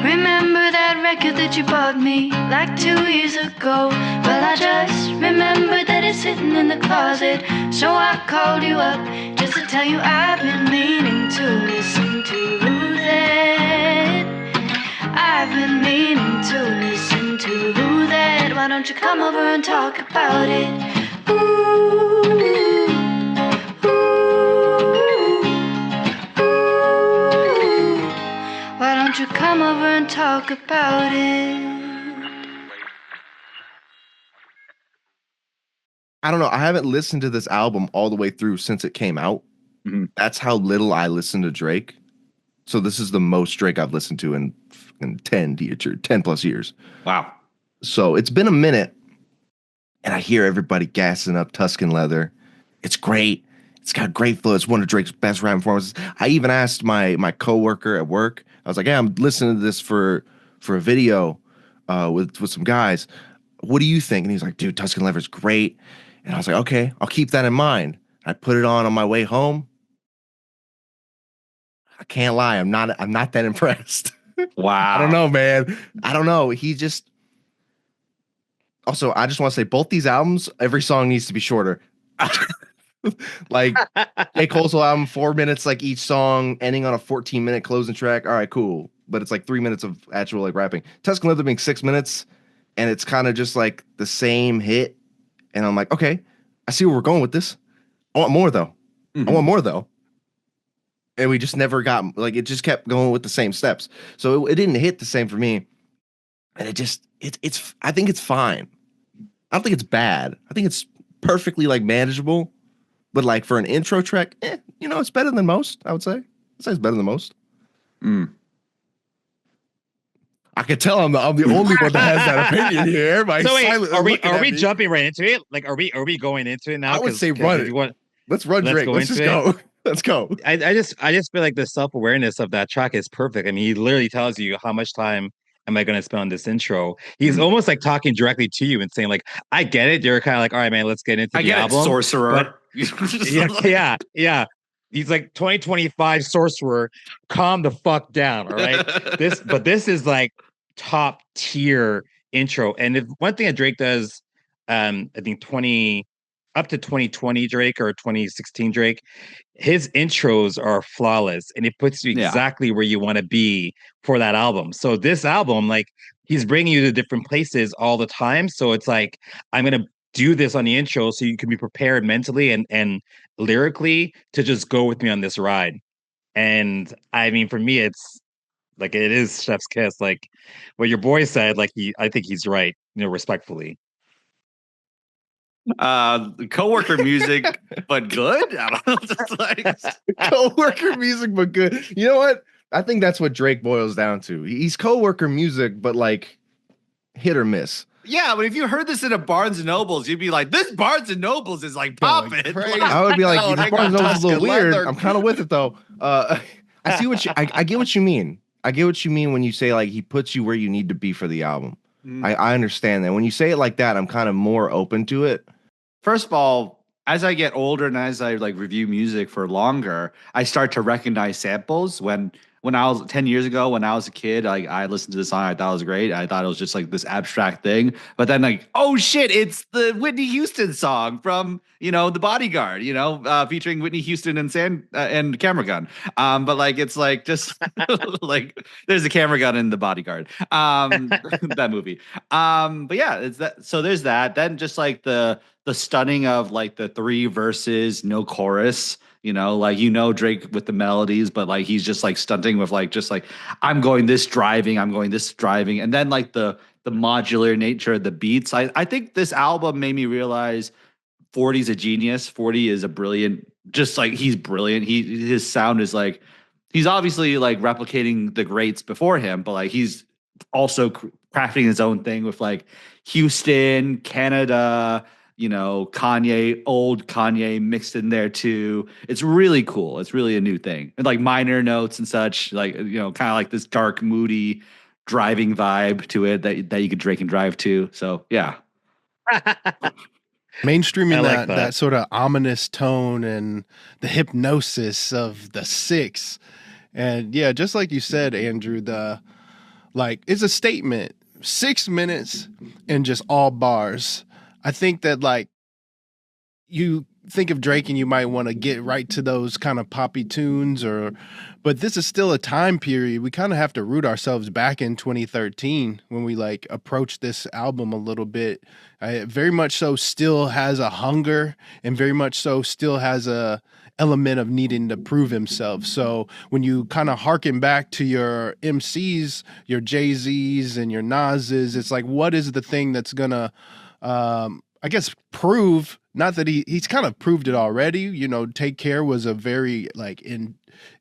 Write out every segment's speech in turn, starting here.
Remember that record that you bought me like 2 years ago? Well, I just remembered that it's sitting in the closet. So I called you up just to tell you I've been meaning to listen to that. I've been meaning to listen to that. Why don't you come over and talk about it? Ooh. Why don't you come over and talk about it? I don't know. I haven't listened to this album all the way through since it came out. Mm-hmm. That's how little I listen to Drake. So this is the most Drake I've listened to in 10 plus years. Wow. So it's been a minute, and I hear everybody gassing up Tuscan Leather. It's great. It's got great flow. It's one of Drake's best rap performances. I even asked my coworker at work. I was like, "Hey, I'm listening to this for a video with some guys. What do you think?" And he's like, "Dude, Tuscan Leather's great." And I was like, "Okay, I'll keep that in mind." I put it on my way home. I can't lie, I'm not that impressed. Wow. I don't know, man. I don't know. He just also, I just want to say both these albums, every song needs to be shorter. Like J. Cole's whole album, 4 minutes like each song, ending on a 14-minute closing track. All right, cool. But it's like 3 minutes of actual like rapping. Tuscan Leather being 6 minutes, and it's kind of just like the same hit. And I'm like, okay, I see where we're going with this. I want more though. Mm-hmm. I want more though. And we just never got, like, it just kept going with the same steps. So it didn't hit the same for me. And it's I think it's fine. I don't think it's bad. I think it's perfectly like manageable. But like for an intro track, it's better than most, I would say. I'd say it's better than most. Mm. I can tell I'm the only one that has that opinion here. Everybody's So wait, silent, are we jumping right into it? Like, are we going into it now? I would say run it. Let's run Drake. Let's just go. Let's go. I just feel like the self-awareness of that track is perfect. I mean, he literally tells you how much time am I going to spend on this intro. He's almost like talking directly to you and saying like, I get it. You're kind of like, all right, man, let's get into the album. Sorcerer. Yeah. He's like 2025 Sorcerer. Calm the fuck down. All right. This is like top tier intro. And if one thing that Drake does, I think up to 2020 Drake or 2016 Drake, his intros are flawless and it puts you exactly where you want to be for that album. So this album, like, he's bringing you to different places all the time. So it's like, I'm going to do this on the intro so you can be prepared mentally and lyrically to just go with me on this ride. And I mean, for me, it's like, it is chef's kiss. Like what your boy said, like I think he's right, respectfully. Coworker music, but good. I don't know. Just like Coworker music, but good. You know what? I think that's what Drake boils down to. He's coworker music, but like hit or miss. Yeah, but if you heard this in a Barnes and Nobles, you'd be like, "This Barnes and Nobles is like popping." I would be like, "This Barnes and Nobles is a little weird." I'm kind of with it though. I see what I get what you mean. I get what you mean when you say like he puts you where you need to be for the album. I understand that. When you say it like that, I'm kind of more open to it. First of all, as I get older and as I like review music for longer, I start to recognize samples. When I was 10 years ago, when I was a kid, like I listened to the song, I thought it was great. I thought it was just like this abstract thing. But then like, oh shit, it's the Whitney Houston song from, The Bodyguard, featuring Whitney Houston and Camera Gun. But like, it's like just like there's a camera gun in The Bodyguard, that movie. But yeah, it's that. So there's that. Then just like the stunning of like the 3 verses, no chorus. Drake with the melodies, but like he's just like stunting with like just like I'm going this driving, and then like the modular nature of the beats. I think this album made me realize 40's a genius. 40 is a brilliant, just like he's brilliant. His sound is like he's obviously like replicating the greats before him, but like he's also crafting his own thing with like Houston, Canada. Kanye, old Kanye mixed in there too. It's really cool. It's really a new thing. And like minor notes and such, like, kind of like this dark, moody driving vibe to it that you could Drake and drive to. So yeah. Mainstreaming that sort of ominous tone and the hypnosis of the 6 And yeah, just like you said, Andrew, it's a statement. 6 minutes and just all bars. I think that like you think of Drake and you might want to get right to those kind of poppy tunes but this is still a time period. We kind of have to root ourselves back in 2013 when we like approach this album a little bit. Very much so still has a hunger and very much so still has a element of needing to prove himself. So when you kind of harken back to your MCs, your Jay-Z's and your Nas's, it's like, what is the thing that's gonna I guess prove, not that he's kind of proved it already. You know, Take Care was a very like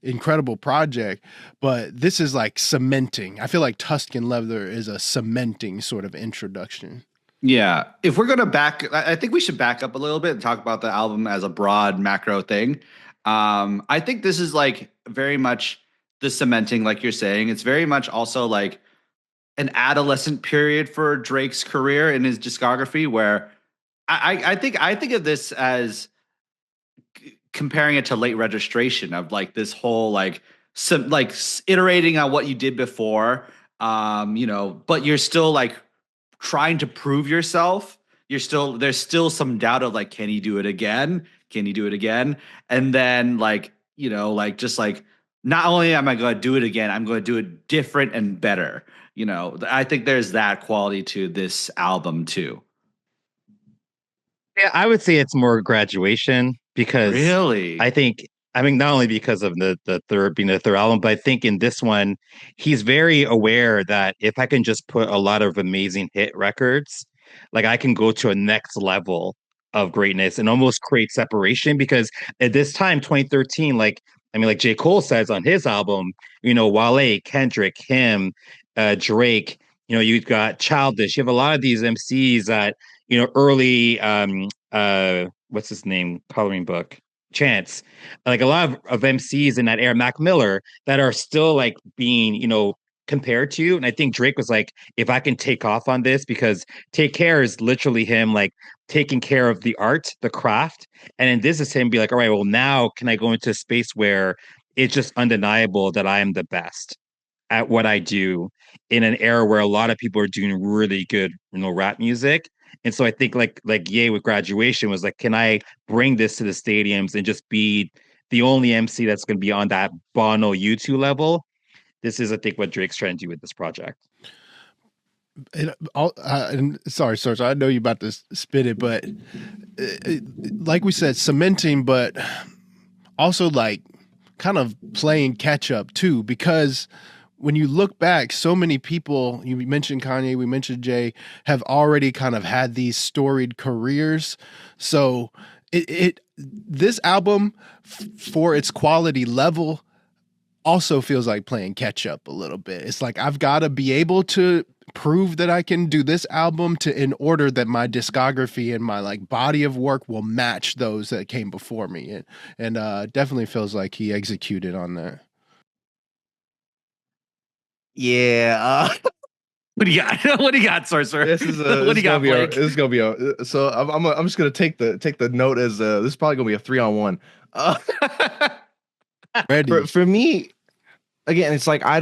incredible project, but this is like cementing. I feel like Tuscan Leather is a cementing sort of introduction. Yeah. If we're going to I think we should back up a little bit and talk about the album as a broad macro thing. I think this is like very much the cementing, like you're saying. It's very much also like an adolescent period for Drake's career in his discography where I think of this as comparing it to Late Registration of like this whole like some like iterating on what you did before, but you're still like trying to prove yourself. There's still some doubt of like, can he do it again? Can he do it again? And then like, just like, not only am I going to do it again, I'm going to do it different and better. I think there's that quality to this album too. Yeah, I would say it's more graduation because really, I mean, not only because of the third being the third album, but I think in this one, he's very aware that if I can just put a lot of amazing hit records, like I can go to a next level of greatness and almost create separation. Because at this time, 2013, like J. Cole says on his album, Wale, Kendrick, him, Drake, you've got Childish, you have a lot of these MCs that early what's his name, coloring book, Chance, like a lot of MCs in that era, Mac Miller, that are still like being compared to you. And I think Drake was like, if I can take off on this, because Take Care is literally him like taking care of the art, the craft, and then this is him be like, all right, well now can I go into a space where it's just undeniable that I am the best at what I do in an era where a lot of people are doing really good, rap music. And so I think like Ye with Graduation was like, can I bring this to the stadiums and just be the only MC that's going to be on that Bono U2 level? This is, I think, what Drake's trying to do with this project. And sorry, Sorcerer, I know you're about to spit it, but like we said, cementing, but also like kind of playing catch up too, because when you look back, so many people, you mentioned Kanye, we mentioned Jay, have already kind of had these storied careers. So this album, for its quality level, also feels like playing catch up a little bit. It's like I've got to be able to prove that I can do this album in order that my discography and my like body of work will match those that came before me. And definitely feels like he executed on that. Yeah. What do you got? What do you got, Sorcerer? This is what do you got, Blake? This is gonna be a. So I'm just gonna take the note as this is probably gonna be a 3-on-1. Ready. For me, again, it's like I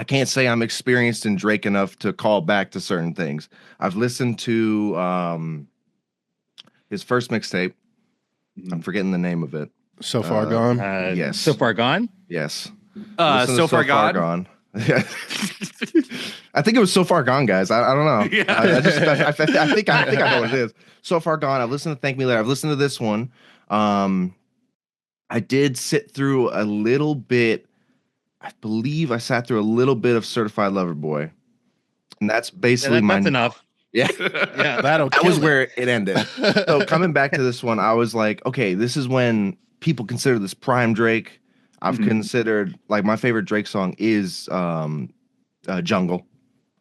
can't say I'm experienced in Drake enough to call back to certain things. I've listened to his first mixtape. I'm forgetting the name of it. So Far Gone. Yes. So Far Gone. Yes. So Far Gone. Yeah. I think it was So Far Gone, guys. I don't know. Yeah. I think I know what it is. So Far Gone. I've listened to Thank Me Later. I've listened to this one. I did sit through a little bit. I believe I sat through a little bit of Certified Lover Boy, and that's basically That's enough. Yeah, Yeah, that was where it ended. So coming back to this one, I was like, okay, this is when people consider this prime Drake. I've considered like my favorite Drake song is Jungle.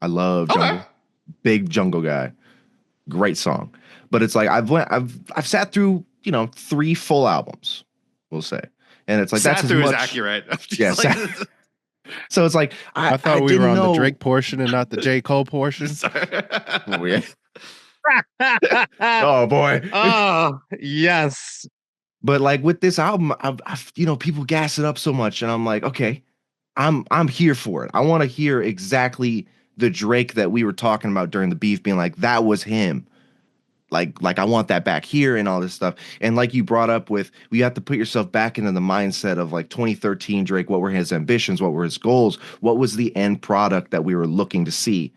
I love Jungle. Okay. Big Jungle guy. Great song. But it's like I've sat through 3 full albums, we'll say, and it's like sat that's through as is much, accurate. Yeah. So it's like I thought we were on the Drake portion and not the J. Cole portion. Oh boy. Oh yes. But like with this album, people gas it up so much, and I'm like, okay, I'm here for it. I want to hear exactly the Drake that we were talking about during the beef, being like, that was him. Like I want that back here and all this stuff. And like you brought up with, you have to put yourself back into the mindset of like 2013 Drake. What were his ambitions? What were his goals? What was the end product that we were looking to see?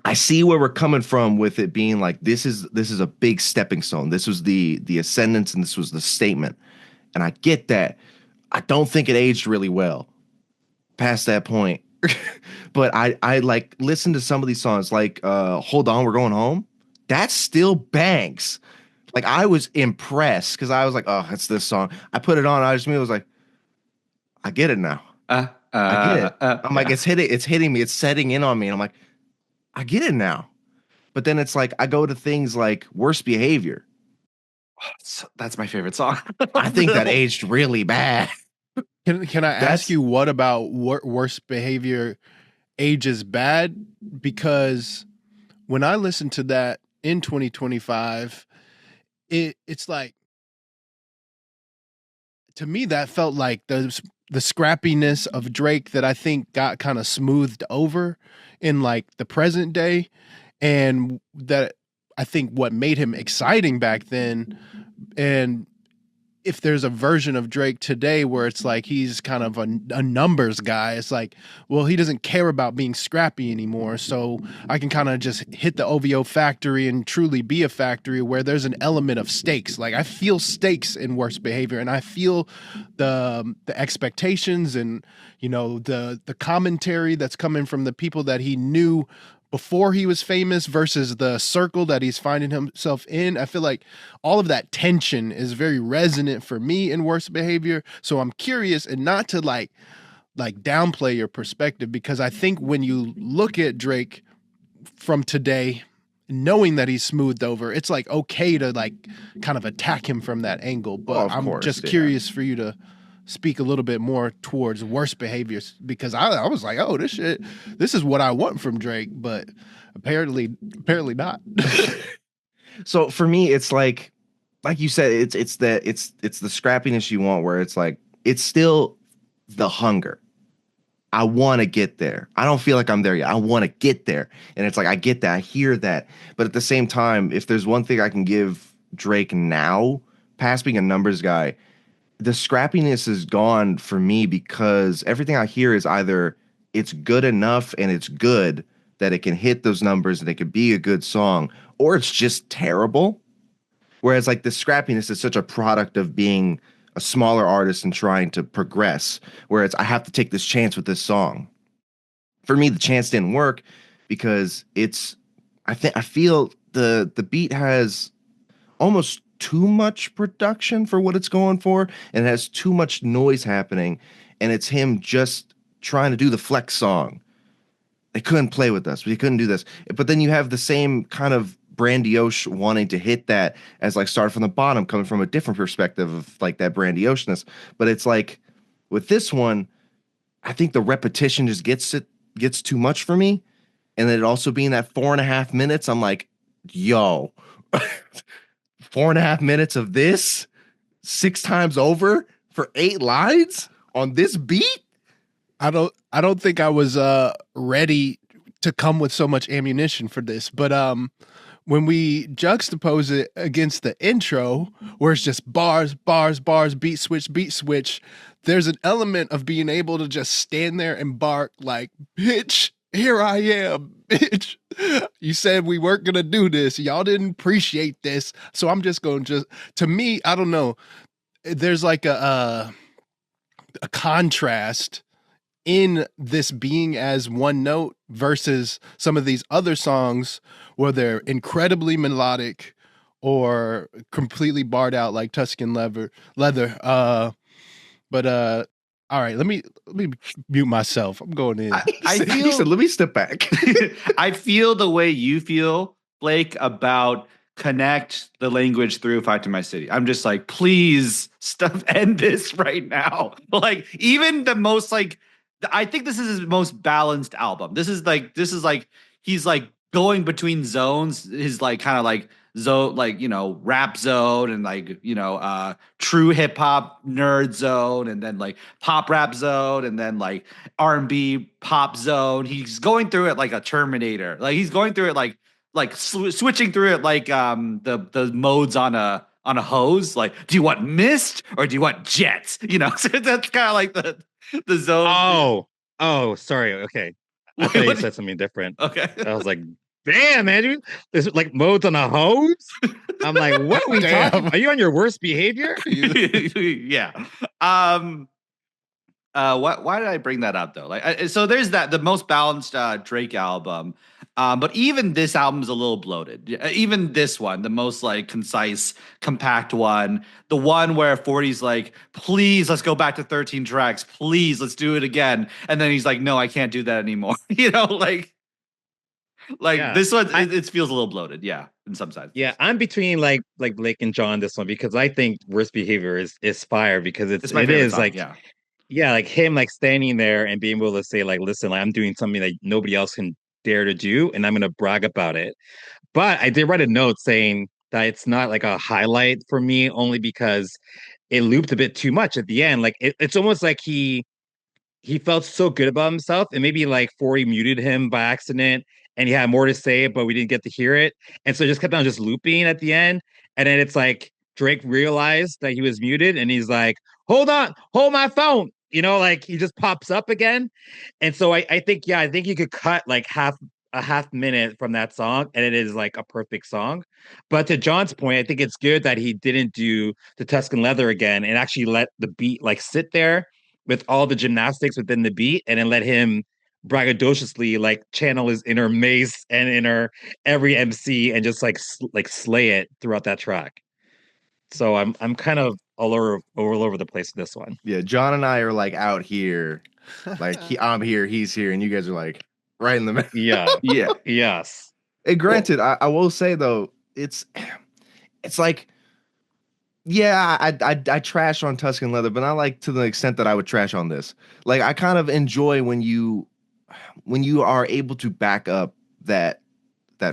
I see where we're coming from with it being like, this is a big stepping stone. This was the ascendance, and this was the statement. And I get that. I don't think it aged really well past that point. But I like listen to some of these songs like Hold On, We're Going Home. That still bangs. Like I was impressed because I was like, oh, it's this song. I put it on. I was like, I get it now. I get it. I'm like, it's hitting me. It's setting in on me. And I'm like, I get it now. But then it's like I go to things like Worst Behavior. That's my favorite song. I think that aged really bad. Can I ask you what about Worst Behavior ages bad? Because when I listened to that in 2025, it's like, to me that felt like the scrappiness of Drake that I think got kind of smoothed over in like the present day, and that I think what made him exciting back then. And if there's a version of Drake today where it's like he's kind of a numbers guy, it's like, well, he doesn't care about being scrappy anymore. So I can kind of just hit the OVO factory and truly be a factory where there's an element of stakes. Like I feel stakes in Worst Behavior, and I feel the expectations and, the commentary that's coming from the people that he knew before he was famous versus the circle that he's finding himself in. I feel like all of that tension is very resonant for me in Worst Behavior. So I'm curious, and not to like downplay your perspective, because I think when you look at Drake from today, knowing that he's smoothed over, it's like okay to like kind of attack him from that angle. But I'm just curious for you to speak a little bit more towards Worst Behaviors, because I was like, oh, this is what I want from Drake, but apparently not. So for me, it's like you said, it's the scrappiness you want, where it's like, it's still the hunger. I want to get there. I don't feel like I'm there yet. I want to get there. And it's like, I get that. I hear that. But at the same time, if there's one thing I can give Drake now, past being a numbers guy, the scrappiness is gone for me, because everything I hear is either it's good enough and it's good that it can hit those numbers and it could be a good song, or it's just terrible. Whereas like the scrappiness is such a product of being a smaller artist and trying to progress, whereas I have to take this chance with this song. For me, the chance didn't work because I feel the beat has almost too much production for what it's going for, and it has too much noise happening, and it's him just trying to do the flex song. They couldn't play with us. We couldn't do this. But then you have the same kind of grandiose wanting to hit that as like Start From the Bottom, coming from a different perspective of like that grandioseness. But it's like with this one, I think the repetition just gets too much for me. And then it also being that 4.5 minutes, I'm like, yo, 4.5 minutes of this 6 times over for 8 lines on this beat. I don't think I was ready to come with so much ammunition for this, but when we juxtapose it against the intro, where it's just bars, beat switch, there's an element of being able to just stand there and bark like, bitch, here I am, bitch. You said we weren't going to do this. Y'all didn't appreciate this. So I'm just going to me, I don't know. There's like a contrast in this being as one note versus some of these other songs where they're incredibly melodic or completely barred out like Tuscan Leather. But all right, let me mute myself. I'm going in. He said, let me step back. I feel the way you feel, Blake, about connect the language through Fight to My City. I'm just like, please end this right now. Like, even the most like, I think this is his most balanced album. This is like he's like going between zones. His like kind of like zone, like, rap zone, and like, true hip hop nerd zone, and then like pop rap zone, and then like R&B pop zone. He's going through it like a Terminator. Like he's going through it like switching through it like the modes on a hose. Like, do you want mist or do you want jets? So that's kind of like the zone. Oh, sorry. Okay. I Wait, thought you what? said something different. Okay. I was like, damn, Andrew, there's like modes on a hose. I'm like, what are we Damn. talking? Are you on your worst behavior? Yeah. Why did I bring that up though? Like, so there's the most balanced Drake album. But even this album is a little bloated. Even this one, the most like concise, compact one, the one where 40's like, please, let's go back to 13 tracks. Please, let's do it again. And then he's like, no, I can't do that anymore. Yeah. This one, it feels a little bloated. Yeah, in some sides. Yeah, I'm between like Blake and John this one because I think worst behavior is fire because It's my it favorite is song, like yeah, like him like standing there and being able to say like, listen, like, I'm doing something that nobody else can dare to do, and I'm gonna brag about it. But I did write a note saying that it's not like a highlight for me only because it looped a bit too much at the end. Like it's almost like he felt so good about himself, and maybe like 40 muted him by accident, and he had more to say, but we didn't get to hear it, and so it just kept on just looping at the end, and then it's like Drake realized that he was muted, and he's like, "Hold on, hold my phone," like he just pops up again, and so I think I think you could cut like a half minute from that song, and it is like a perfect song. But to John's point, I think it's good that he didn't do the Tuscan Leather again and actually let the beat like sit there with all the gymnastics within the beat and then let him braggadociously like channel his inner Mace and inner every MC and just like slay it throughout that track. So I'm kind of all over the place with this one. Yeah, John and I are like out here, like I'm here, he's here, and you guys are like right in the middle. Yeah. Yeah. Yes. And granted, I will say though, it's like, yeah, I trash on Tuscan Leather, but not like to the extent that I would trash on this. Like I kind of enjoy when you are able to back up that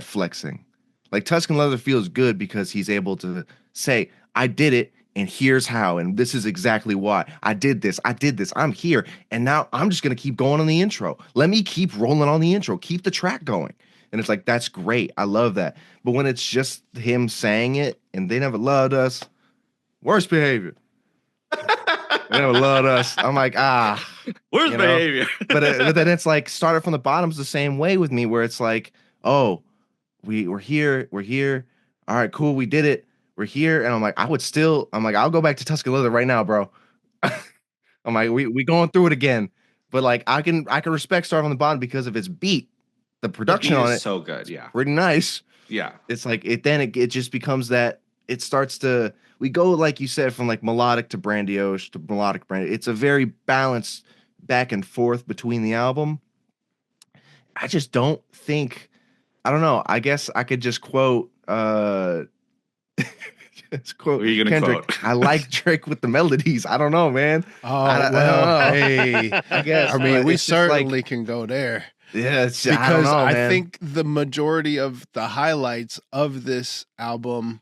flexing. Like Tuscan Leather feels good because he's able to say, I did it, and here's how, and this is exactly why. I did this, I'm here, and now I'm just gonna keep going on the intro. Let me keep rolling on the intro, keep the track going. And it's like, that's great. I love that. But when it's just him saying it and they never loved us, worst behavior. They never loved us. I'm like, Worst behavior. but then it's like started from the bottom's the same way with me, where it's like, oh, we're here. All right, cool, we did it. We're here. And I'm like, I'll go back to Tuscan Leather right now, bro. I'm like, we going through it again. But like I can respect starting on the bottom because of its beat. The production on it so good, yeah. Pretty nice. Yeah. It's like it just becomes that it starts to we go, like you said, from like melodic to brandiose to melodic brandiose. It's a very balanced back and forth between the album. I just don't think, I don't know. I guess I could just quote just quote Who are you gonna Kendrick. quote? I like Drake with the melodies. I don't know, man. Oh, I don't well, know. hey. I guess. I mean, but we it's just like, certainly can go there. yeah, it's I Because don't know, I man. think the majority of the highlights of this album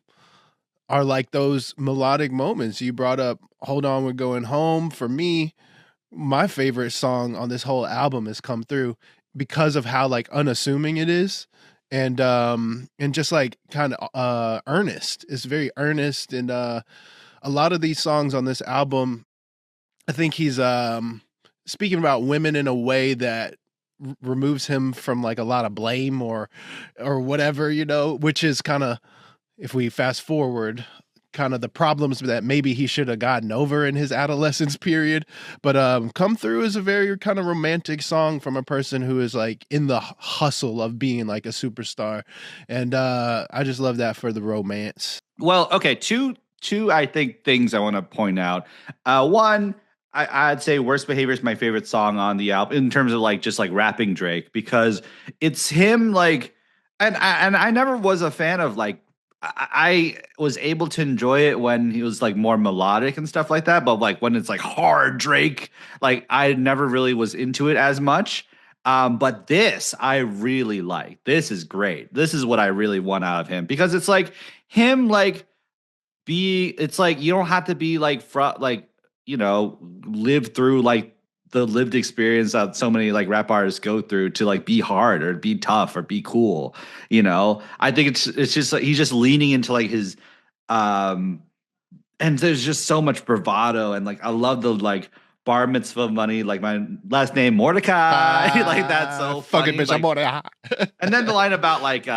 are like those melodic moments. You brought up Hold On, We're Going Home. For me, my favorite song on this whole album has Come Through because of how like unassuming it is. And just like kind of earnest. It's very earnest. And a lot of these songs on this album, I think he's speaking about women in a way that removes him from like a lot of blame or whatever, which is kind of, if we fast forward, kind of the problems that maybe he should have gotten over in his adolescence period. But Come Through is a very kind of romantic song from a person who is like in the hustle of being like a superstar. And I just love that for the romance. Well, okay, two I think things I want to point out. One, I'd say Worst Behavior is my favorite song on the album in terms of like just like rapping Drake, because it's him like, and I never was a fan of like, I was able to enjoy it when he was like more melodic and stuff like that, but like when it's like hard Drake, like I never really was into it as much. But this I really like. This is great. This is what I really want out of him because it's like him like it's like you don't have to be like live through like the lived experience that so many like rap artists go through to like be hard or be tough or be cool. I think it's just like he's just leaning into like his um and there's just so much bravado and like I love the like bar mitzvah money, like my last name Mordecai. Like that's so fucking funny. bitch, Like, I'm on it. and then the line about like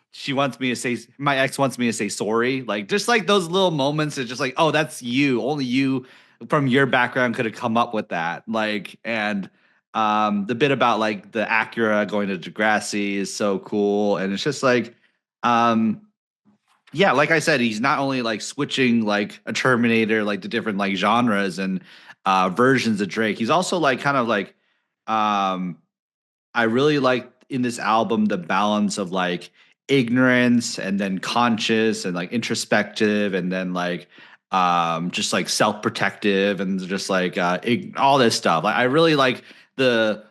she wants me to say my ex wants me to say sorry. Like just like those little moments, it's just like, oh, that's you. Only you from your background could have come up with that. Like, and the bit about like the Acura going to Degrassi is so cool. And it's just like, yeah, like I said, he's not only like switching like a Terminator, like the different like genres and versions of Drake, he's also like kind of like I really like in this album the balance of like ignorance and then conscious and like introspective and then like just like self-protective and just like all this stuff. Like I really like the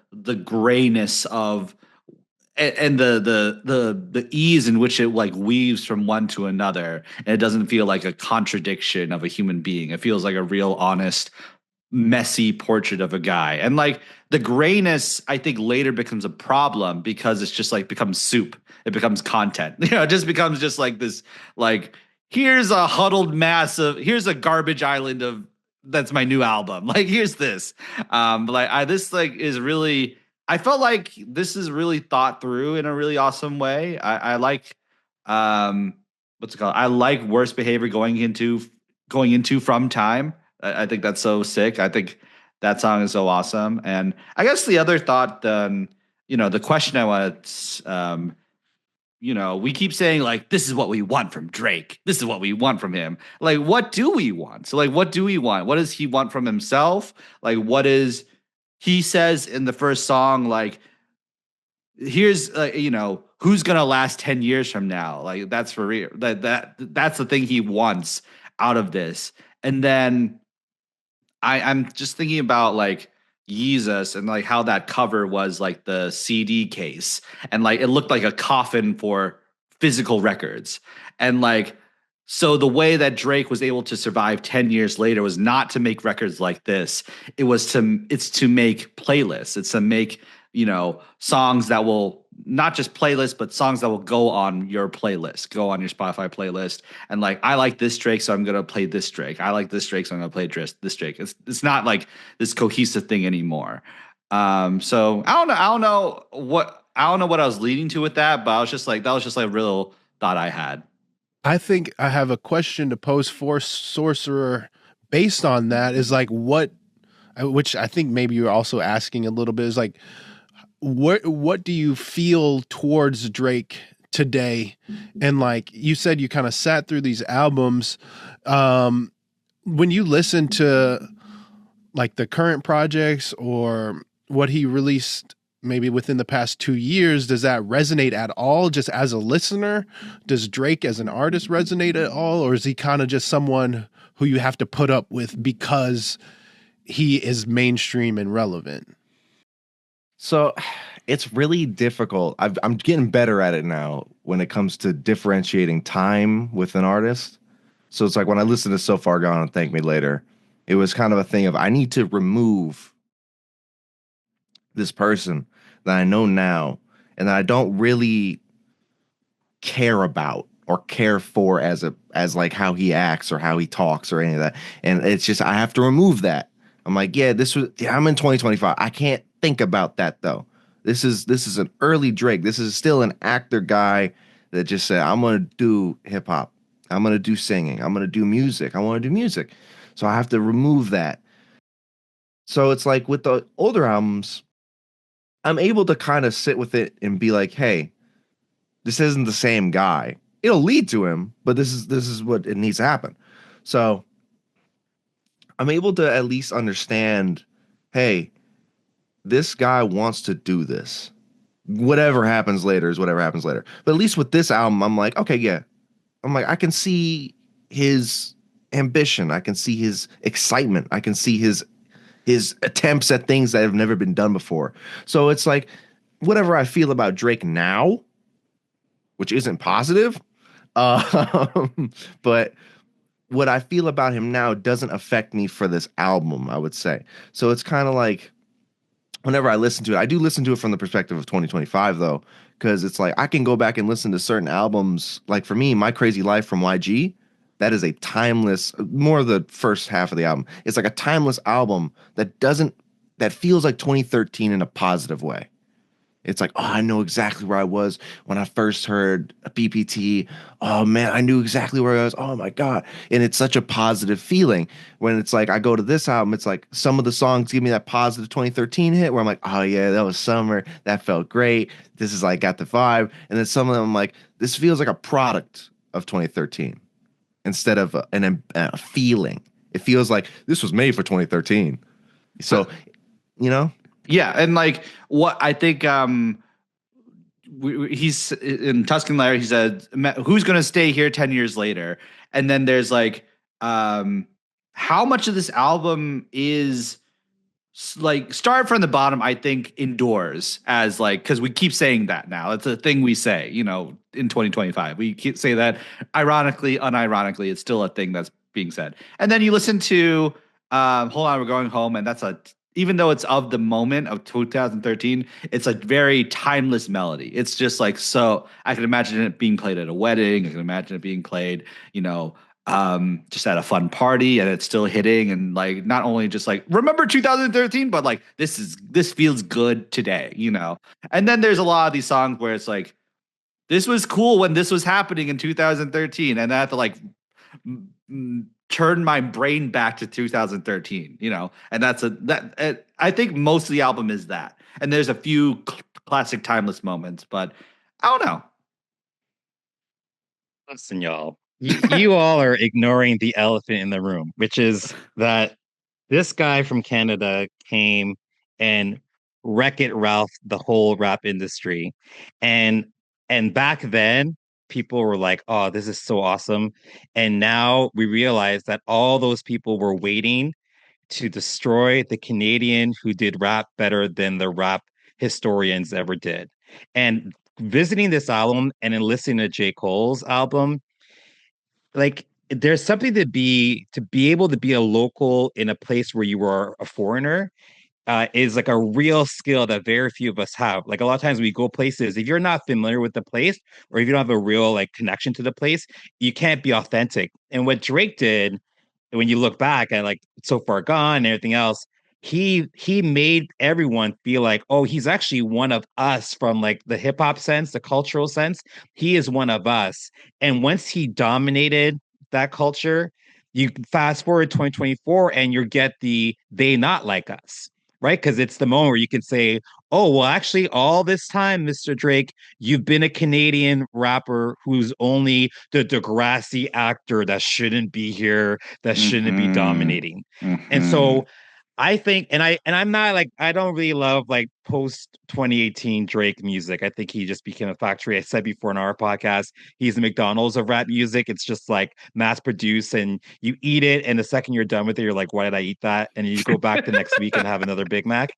grayness of and the ease in which it like weaves from one to another, and it doesn't feel like a contradiction of a human being. It feels like a real honest messy portrait of a guy. And like the grayness, I think later becomes a problem because it's just like becomes soup. It becomes content. It just becomes just like this, like, here's a huddled mass of, here's a garbage island of, that's my new album. Like, here's this. But like, this like is really, I felt like this is really thought through in a really awesome way. I like, what's it called? I like worst behavior going into from time. I think that's so sick. I think that song is so awesome. And I guess the other thought, the question I want, we keep saying like, this is what we want from Drake. This is what we want from him. Like, what do we want? So like, what do we want? What does he want from himself? Like, he says in the first song, like, here's, who's going to last 10 years from now? Like, that's for real. That's the thing he wants out of this. And then I'm just thinking about like Yeezus and like how that cover was like the CD case and like it looked like a coffin for physical records. And like, so the way that Drake was able to survive 10 years later was not to make records like this. It's to make playlists. It's to make, songs that will not just playlists, but songs that will go on your playlist, go on your Spotify playlist. And like, I like this Drake, so I'm going to play this Drake. I like this Drake, so I'm going to play this Drake. It's not like this cohesive thing anymore. So I don't know what I was leading to with that, but I was just like, that was just like a real thought I had. I think I have a question to pose for Sorcerer based on that is like which I think maybe you're also asking a little bit is like, what do you feel towards Drake today? And like you said, you kind of sat through these albums. When you listen to like the current projects or what he released maybe within the past 2 years, does that resonate at all just as a listener? Does Drake as an artist resonate at all? Or is he kind of just someone who you have to put up with because he is mainstream and relevant? So it's really difficult. I'm getting better at it now when it comes to differentiating time with an artist. So it's like when I listen to So Far Gone and Thank Me Later, it was kind of a thing of I need to remove this person that I know now and that I don't really care about or care for as like how he acts or how he talks or any of that. And it's just I have to remove that. I'm like, I'm in 2025. I can't think about that though. This is an early Drake. This is still an actor guy that just said, I'm gonna do hip hop. I'm gonna do singing. I'm gonna do music. I want to do music. So I have to remove that. So it's like with the older albums, I'm able to kind of sit with it and be like, hey, this isn't the same guy. It'll lead to him, but this is what it needs to happen. So I'm able to at least understand, hey, this guy wants to do this. Whatever happens later is whatever happens later. But at least with this album, I'm like, okay, yeah. I'm like, I can see his ambition. I can see his excitement. I can see his his attempts at things that have never been done before. So it's like whatever I feel about Drake now, which isn't positive, but what I feel about him now doesn't affect me for this album, I would say. So it's kind of like whenever I listen to it, I do listen to it from the perspective of 2025 though, because it's like I can go back and listen to certain albums. Like for me, My Crazy Life from YG, that is a timeless, more of the first half of the album. It's like a timeless album that feels like 2013 in a positive way. It's like, oh, I know exactly where I was when I first heard a BPT. Oh man, I knew exactly where I was. Oh my God. And it's such a positive feeling. When it's like I go to this album, it's like some of the songs give me that positive 2013 hit where I'm like, oh yeah, that was summer. That felt great. This is like got the vibe. And then some of them I'm like, this feels like a product of 2013 instead of a feeling. It feels like this was made for 2013. So, you know? Yeah, and like what I think he's in Tuscan Lair, he said, who's going to stay here 10 years later? And then there's like, how much of this album is like start from the bottom, I think indoors as like, cause we keep saying that now. It's a thing we say, you know, in 2025, we keep say that ironically, unironically, it's still a thing that's being said. And then you listen to, Hold On, We're Going Home. And that's even though it's of the moment of 2013, it's a very timeless melody. It's just like, so I can imagine it being played at a wedding. I can imagine it being played, you know, just at a fun party, and it's still hitting. And like, not only just like, remember 2013, but like, this feels good today, you know? And then there's a lot of these songs where it's like, this was cool when this was happening in 2013. And I have to like, turn my brain back to 2013, you know, and I think most of the album is that, and there's a few classic timeless moments, but I don't know. Listen, y'all, you all are ignoring the elephant in the room, which is that this guy from Canada came and Wreck-It Ralph the whole rap industry, and back then people were like, "Oh, this is so awesome," and now we realize that all those people were waiting to destroy the Canadian who did rap better than the rap historians ever did. And visiting this album and then listening to J. Cole's album, like there's something to be able to be a local in a place where you are a foreigner is like a real skill that very few of us have. Like a lot of times we go places, if you're not familiar with the place or if you don't have a real like connection to the place, you can't be authentic. And what Drake did, when you look back at like So Far Gone and everything else, he made everyone feel like, oh, he's actually one of us from like the hip hop sense, the cultural sense. He is one of us. And once he dominated that culture, you fast forward 2024 and you get the they not like us, right? Because it's the moment where you can say, oh, well, actually, all this time, Mr. Drake, you've been a Canadian rapper who's only the Degrassi actor that shouldn't be here, that shouldn't be dominating. And so I think, I'm not like, I don't really love like post 2018 Drake music. I think he just became a factory. I said before in our podcast, he's the McDonald's of rap music. It's just like mass produced and you eat it. And the second you're done with it, you're like, why did I eat that? And you go back the next week and have another Big Mac.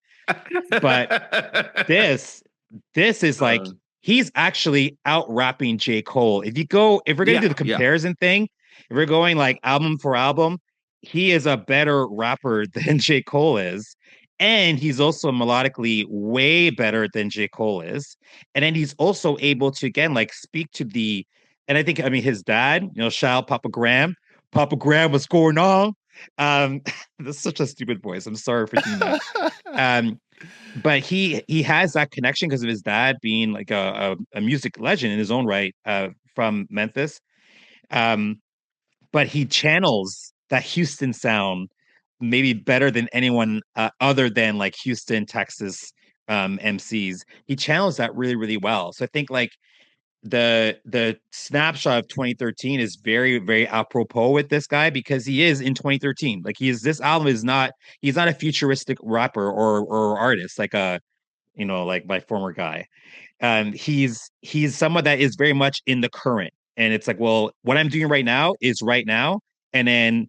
But this is like, he's actually out rapping J. Cole. If we're going to do the comparison thing, if we're going like album for album, he is a better rapper than J. Cole is. And he's also melodically way better than J. Cole is. And then he's also able to, again, like speak to and I think, I mean, his dad, you know, shout Papa Graham. Papa Graham, what's going on? That's such a stupid voice. I'm sorry for doing that. But he has that connection because of his dad being like a music legend in his own right, from Memphis. But he channels that Houston sound maybe better than anyone other than like Houston, Texas MCs. He channels that really, really well. So I think like the snapshot of 2013 is very, very apropos with this guy because he is in 2013. Like this album is not, he's not a futuristic rapper or artist like like my former guy. He's someone that is very much in the current. And it's like, well, what I'm doing right now is right now. And then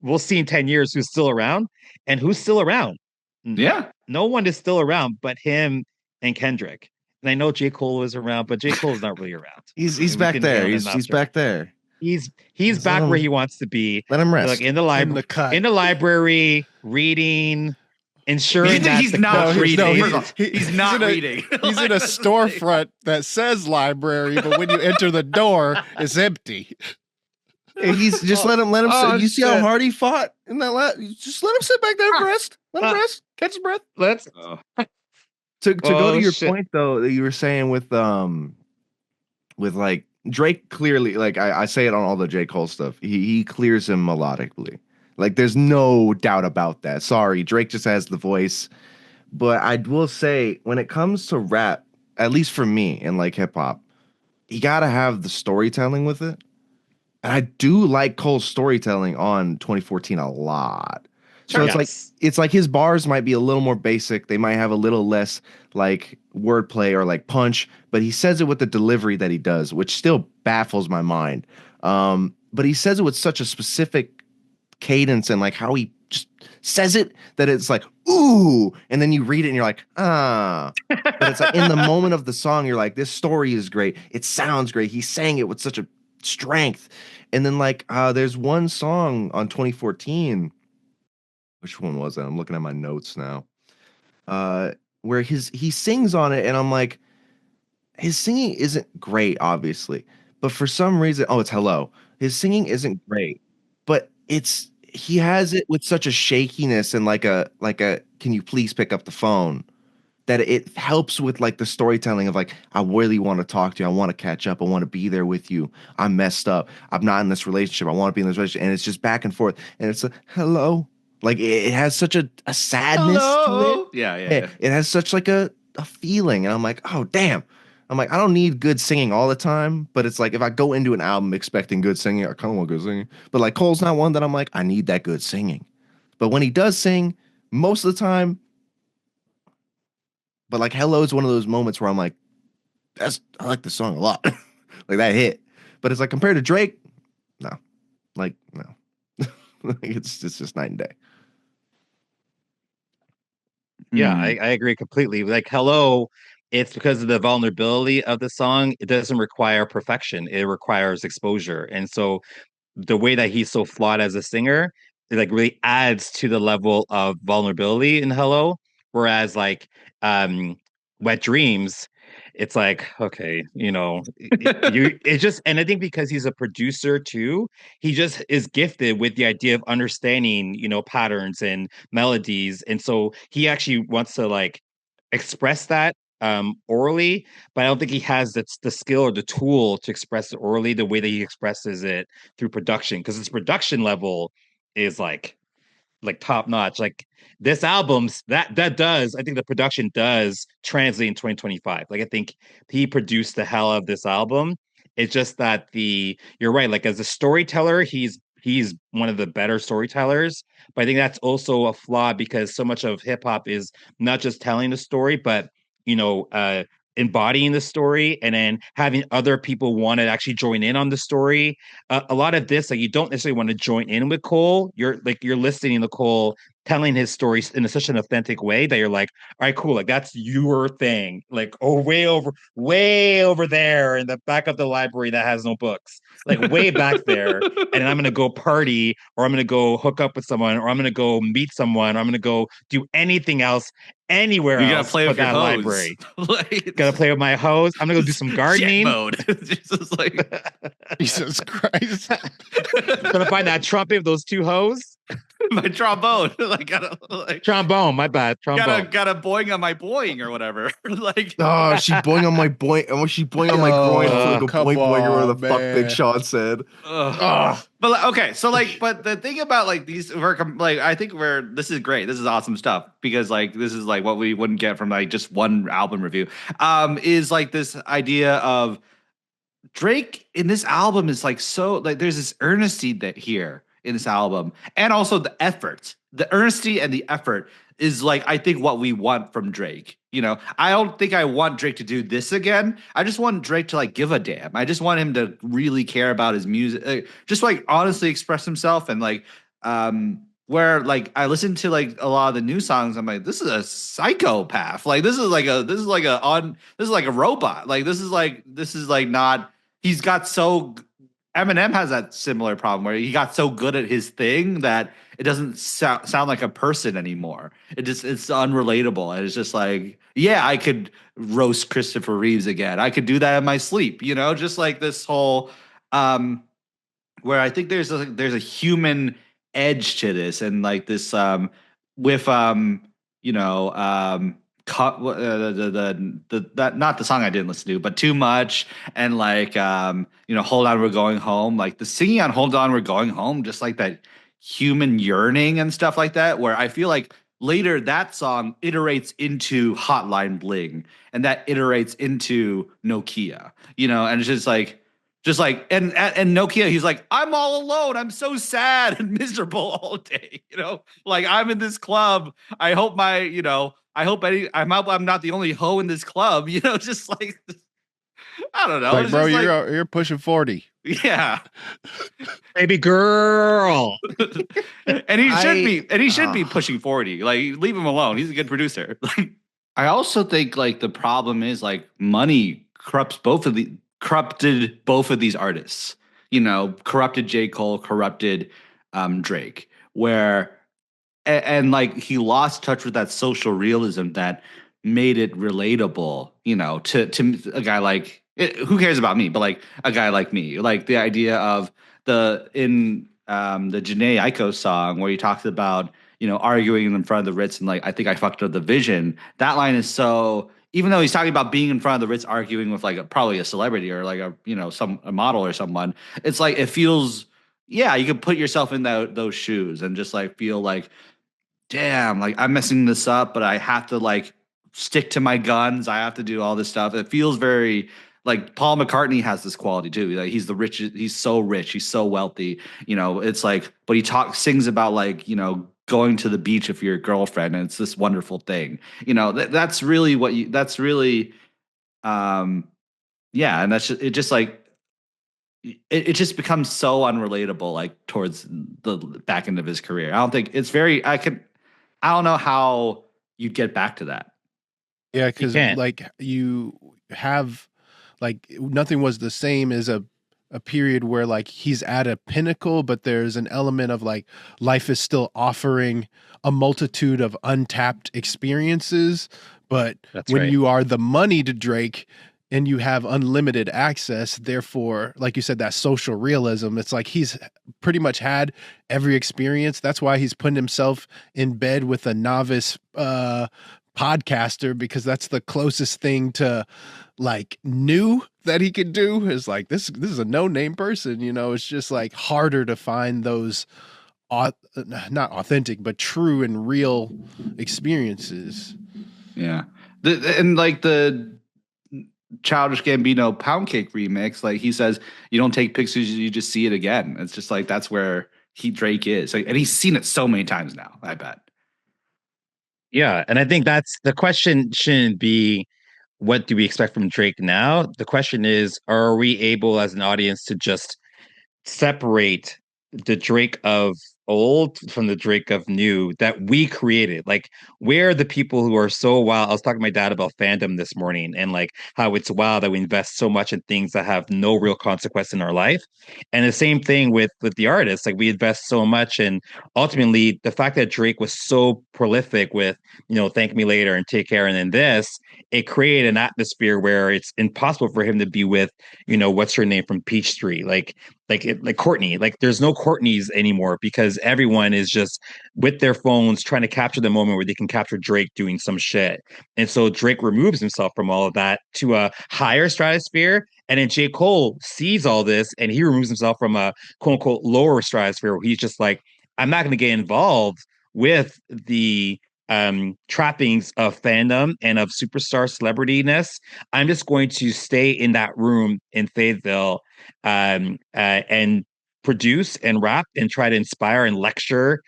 we'll see in 10 years who's still around. And who's still around? Yeah. No one is still around but him and Kendrick. And I know J. Cole is around, but J. Cole's not really around. He's We back can there. nail him He's after. back there. He's Just back let where him- he wants to be. Let him rest. Like in the In library, the cut. in the library, reading, ensuring that He's the not culture reading. stays- First off, he's not in a- reading. He's in a storefront that says library, but when you enter the door, it's empty. Hey, he's just let him Oh, sit. You see how shit. hard he fought in that just let him sit back there and rest. Let him rest. Catch his breath. Let's To go Oh, to your shit. point though that you were saying with like Drake clearly, like I say it on all the J. Cole stuff, he clears him melodically. Like there's no doubt about that. Sorry, Drake just has the voice. But I will say when it comes to rap, at least for me and like hip hop, you gotta have the storytelling with it. And I do like Cole's storytelling on 2014 a lot. So it's like his bars might be a little more basic. They might have a little less like wordplay or like punch, but he says it with the delivery that he does, which still baffles my mind. But he says it with such a specific cadence and like how he just says it that it's like, ooh, and then you read it and you're like, ah. But it's like in the moment of the song, you're like, this story is great. It sounds great. He's saying it with such a strength. And then like there's one song on 2014. Which one was that? I'm looking at my notes now. Where he sings on it, and I'm like, his singing isn't great, obviously, but for some reason, it's Hello. His singing isn't great, but he has it with such a shakiness and like a can you please pick up the phone that it helps with like the storytelling of like, I really want to talk to you. I want to catch up. I want to be there with you. I'm messed up. I'm not in this relationship. I want to be in this relationship. And it's just back and forth. And it's a hello. Like it has such a sadness to it. Yeah. It has such like a feeling. And I'm like, oh damn. I'm like, I don't need good singing all the time, but it's like if I go into an album expecting good singing, I kind of want good singing. But like Cole's not one that I'm like, I need that good singing. But when he does sing, most of the time, but like Hello is one of those moments where I'm like, I like the song a lot. Like that hit. But it's like compared to Drake, no. Like, no. It's just night and day. Yeah, I agree completely. Like Hello, it's because of the vulnerability of the song. It doesn't require perfection. It requires exposure. And so the way that he's so flawed as a singer, it like really adds to the level of vulnerability in Hello. Whereas like Wet Dreams, it's like, okay, it's just, and I think because he's a producer too, he just is gifted with the idea of understanding, patterns and melodies. And so he actually wants to like express that orally, but I don't think he has the skill or the tool to express it orally the way that he expresses it through production, because his production level is like top notch. Like this album's that does, I think the production does translate in 2025. Like I think he produced the hell of this album. It's just that you're right, like as a storyteller, he's one of the better storytellers, but I think that's also a flaw because so much of hip hop is not just telling the story, but embodying the story and then having other people want to actually join in on the story. A lot of this, like you don't necessarily want to join in with Cole. You're listening to Cole telling his stories in such an authentic way that you're like, all right, cool. Like that's your thing. Like, way over there in the back of the library that has no books, like way back there. And I'm going to go party, or I'm going to go hook up with someone, or I'm going to go meet someone, or I'm going to go do anything else anywhere You gotta else play but with your that hose. library. Like, Gotta play with my hose. I'm gonna go do some gardening. Jet mode. Just like Jesus Christ. Gonna find that trumpet of those two hoes. my trombone. Like gotta Trombone, my bad. Trombone. got a boing on my boing or whatever. Like Oh, she boing on my boing. And when she boing on my groin, I feel like a come boing boing or whatever the on, fuck Big man. Sean said. ugh. But like, okay, so like, but the thing about like these, I think this is great. This is awesome stuff because like this is like what we wouldn't get from like just one album review. Is like this idea of Drake in this album is like so like there's this earnesty that here in this album, and also the effort, the earnesty and the effort is like I think what we want from Drake. I don't think I want Drake to do this again. I just want Drake to like give a damn. I just want him to really care about his music, just like honestly express himself and like where like I listen to like a lot of the new songs, I'm like, this is a psychopath. Like this is like a robot. Like this is like not. He's got so. Eminem has that similar problem where he got so good at his thing that it doesn't sound like a person anymore. It's unrelatable. And it's just like, yeah, I could roast Christopher Reeves again. I could do that in my sleep, just like this whole where I think there's a human edge to this, and like this with that not the song I didn't listen to, but Too Much, and like Hold On We're Going Home, like the singing on Hold On We're Going Home, just like that human yearning and stuff like that, where I feel like later that song iterates into Hotline Bling, and that iterates into Nokia, and it's just like and Nokia, he's like, I'm all alone. I'm so sad and miserable all day. Like I'm in this club. I hope I'm not the only hoe in this club. Just like I don't know. Like, It's bro, just you're pushing 40. yeah. Baby girl. And he should be pushing 40. Like leave him alone. He's a good producer. Like I also think like the problem is like money corrupted both of these artists. Corrupted J. Cole, corrupted Drake, where and like he lost touch with that social realism that made it relatable, to a guy like who cares about me, but like a guy like me, like the idea of the Janae Aiko song where he talks about arguing in front of the Ritz and like I think I fucked up the vision. That line is so. Even though he's talking about being in front of the Ritz arguing with like probably a celebrity or like a model or someone, it's like it feels, yeah, you can put yourself in those shoes and just like feel like, damn, like I'm messing this up, but I have to like stick to my guns. I have to do all this stuff. It feels very like Paul McCartney has this quality too. Like he's the richest, he's so rich, he's so wealthy. It's like, but he sings about like going to the beach with your girlfriend, and it's this wonderful thing. That's really yeah, and that's just, it just like it just becomes so unrelatable like towards the back end of his career. I don't think it's very I don't know how you'd get back to that. Yeah, because like you have like Nothing Was the Same is a period where like he's at a pinnacle, but there's an element of like life is still offering a multitude of untapped experiences. But when you are the money to Drake and you have unlimited access, therefore, like you said, that social realism, it's like he's pretty much had every experience. That's why he's putting himself in bed with a novice podcaster, because that's the closest thing to like new that he could do. Is like this is a no-name person, it's just like harder to find those not authentic but true and real experiences. Yeah. And like the Childish Gambino Pound Cake remix, like he says, you don't take pictures, you just see it again. It's just like that's where Drake is. Like, and he's seen it so many times now, I bet. Yeah, and I think that's the question shouldn't be what do we expect from Drake now? The question is, are we able as an audience to just separate the Drake of old from the Drake of new that we created? Like, where are the people who are so wild? I was talking to my dad about fandom this morning and like how it's wild that we invest so much in things that have no real consequence in our life. And the same thing with the artists, like we invest so much, and ultimately the fact that Drake was so prolific with, Thank Me Later and Take Care and then this, it created an atmosphere where it's impossible for him to be with, what's her name from Peachtree, like Courtney. Like there's no Courtneys anymore because everyone is just with their phones trying to capture the moment where they can capture Drake doing some shit. And so Drake removes himself from all of that to a higher stratosphere. And then J. Cole sees all this and he removes himself from a quote unquote lower stratosphere where he's just like, I'm not going to get involved with the trappings of fandom and of superstar celebrityness. I'm just going to stay in that room in Fayetteville and produce and rap and try to inspire and lecture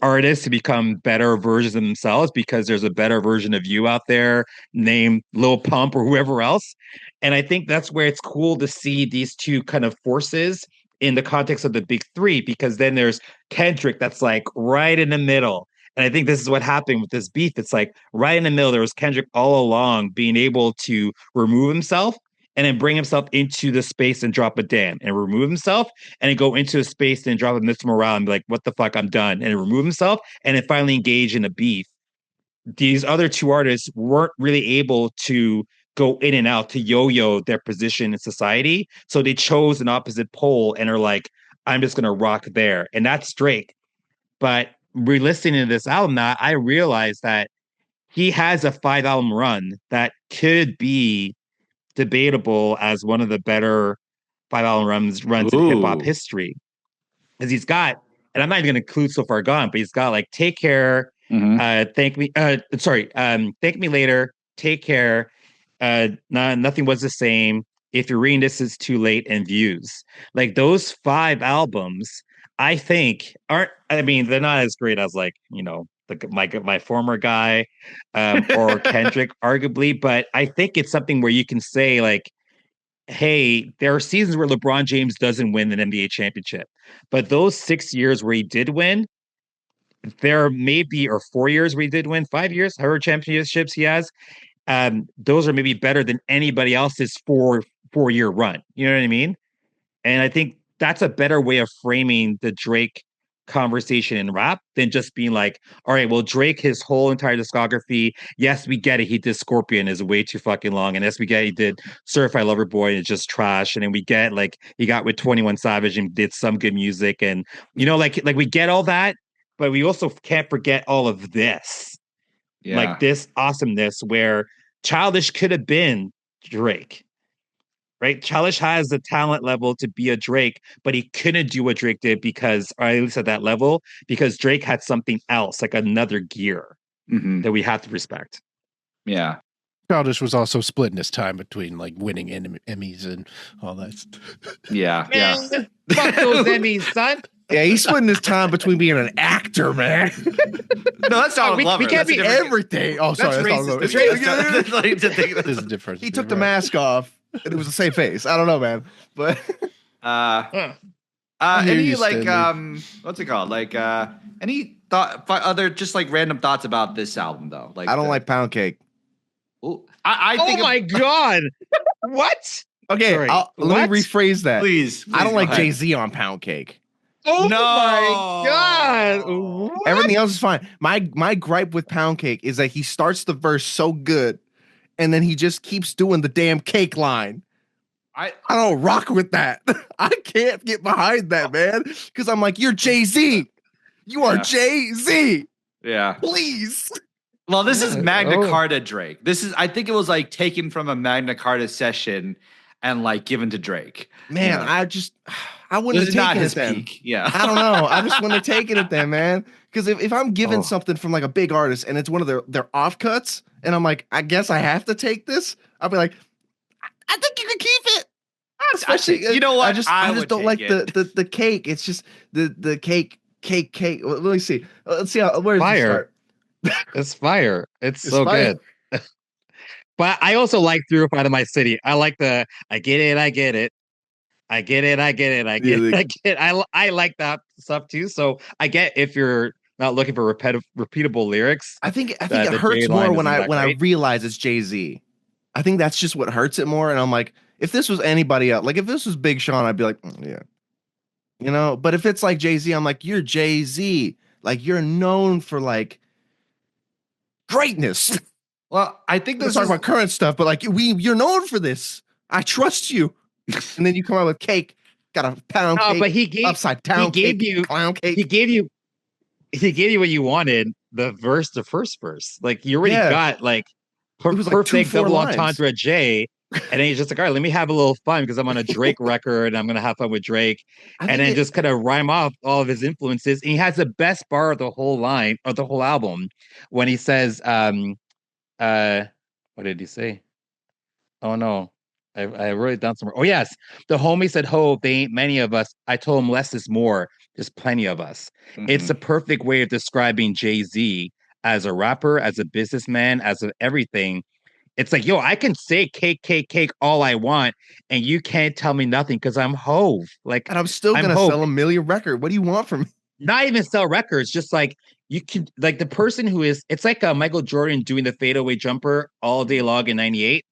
artists to become better versions of themselves because there's a better version of you out there named Lil Pump or whoever else. And I think that's where it's cool to see these two kind of forces in the context of the big three, because then there's Kendrick that's like right in the middle. And I think this is what happened with this beef. It's like right in the middle, there was Kendrick all along being able to remove himself and then bring himself into the space and drop a damn and remove himself and then go into a space and drop a Mr. Morale and be like, what the fuck, I'm done. And remove himself and then finally engage in a beef. These other two artists weren't really able to go in and out to yo-yo their position in society. So they chose an opposite pole and are like, I'm just going to rock there. And that's Drake. But re-listening to this album now, I realized that he has a 5-album run that could be debatable as one of the better 5-album runs in hip-hop history. Because he's got, and I'm not even going to include So Far Gone, but he's got like Take Care, Thank Me Later, Take Care, Nothing Was the Same, If You're Reading This Is Too Late, and Views. Like those 5 albums, I think aren't. I mean, they're not as great as like my former guy or Kendrick, arguably. But I think it's something where you can say like, hey, there are seasons where LeBron James doesn't win an NBA championship, but those 6 years where he did win, there may be, or 4 years where he did win, 5 years, however championships he has. Those are maybe better than anybody else's 4-year run. You know what I mean? And I think that's a better way of framing the Drake conversation in rap than just being like, all right, well, Drake, his whole entire discography, yes, we get it. He did Scorpion is way too fucking long. And yes, we get he did Certified Lover Boy and it's just trash. And then we get like he got with 21 Savage and did some good music. And like we get all that, but we also can't forget all of this. Yeah. Like this awesomeness where Childish could have been Drake. Right? Childish has the talent level to be a Drake, but he couldn't do what Drake did because, or at least at that level, because Drake had something else, like another gear that we have to respect. Yeah. Childish was also splitting his time between like winning Emmys and all that. Yeah. Man, fuck those Emmys, son. Yeah, he's splitting his time between being an actor, man. No, that's not we can't be everything. Oh, sorry, that's racist. There's a difference. He took the mask off, and it was the same face. I don't know, man, but any like what's it called? Like any other just like random thoughts about this album though? Like I don't like Pound Cake. I think my god, what? Okay, let me rephrase that. Please I don't like Jay-Z on Pound Cake. Oh no. my god! What? Everything else is fine. My gripe with Pound Cake is that he starts the verse so good, and then he just keeps doing the damn cake line. I don't rock with that. I can't get behind that, man. Because I'm like, you're Jay-Z. You are Jay-Z. Yeah. Please. Well, this is Magna Carta Drake. I think it was like taken from a Magna Carta session and like given to Drake. Man, I wouldn't have taken it then. Peak. Yeah. I don't know. I just wouldn't have taken it then, man. Because if I'm given something from like a big artist and it's one of their offcuts, and I'm like, I guess I have to take this, I'll be like, I think you can keep it. Especially, you know what? I just don't like the cake. It's just the cake. Let me see. Let's see where does it start? It's fire. It's so fire. Good. But I also like 305 in My City. I like the I get it. I get it. I like that stuff too. So I get if you're not looking for repeatable lyrics. I think it hurts more when I realize it's Jay-Z. I think that's just what hurts it more. And I'm like, if this was anybody else, like if this was Big Sean, I'd be like, yeah. But if it's like Jay-Z, I'm like, you're Jay-Z. Like you're known for like greatness. Well, I think this is talking about current stuff, but like you're known for this. I trust you. And then you come out with cake, got a pound cake, but he gave upside down cake, clown cake. He gave you what you wanted. The first verse, like you already got like perfect double entendre J, and then he's just like, all right, let me have a little fun because I'm on a Drake record and I'm gonna have fun with Drake, and then just kind of rhyme off all of his influences. And he has the best bar of the whole line of the whole album when he says, what did he say? Oh no. I wrote it down somewhere. Oh, yes. The homie said, "Ho, they ain't many of us." I told him less is more. There's plenty of us. It's the perfect way of describing Jay-Z as a rapper, as a businessman, as of everything. It's like, yo, I can say cake all I want, and you can't tell me nothing because I'm Hove. Like, And I'm still I'm gonna Hove. sell a million record. What do you want from me? Not even sell records, just like you can, like the person who is, it's like Michael Jordan doing the fadeaway jumper all day long in 98.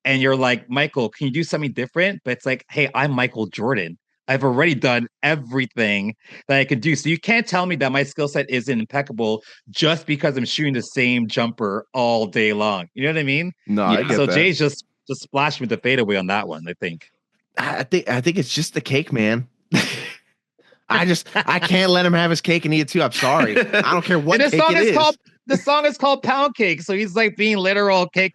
And you're like, Michael, can you do something different? But it's like, hey, I'm Michael Jordan. I've already done everything that I could do. So you can't tell me that my skill set isn't impeccable just because I'm shooting the same jumper all day long. You know what I mean? No, I get So that. Jay's just splashed with the fadeaway on that one, I think. I think it's just the cake, man. I can't let him have his cake and eat it too. I'm sorry. I don't care what And cake it is. The song is called Pound Cake. So he's like being literal cake.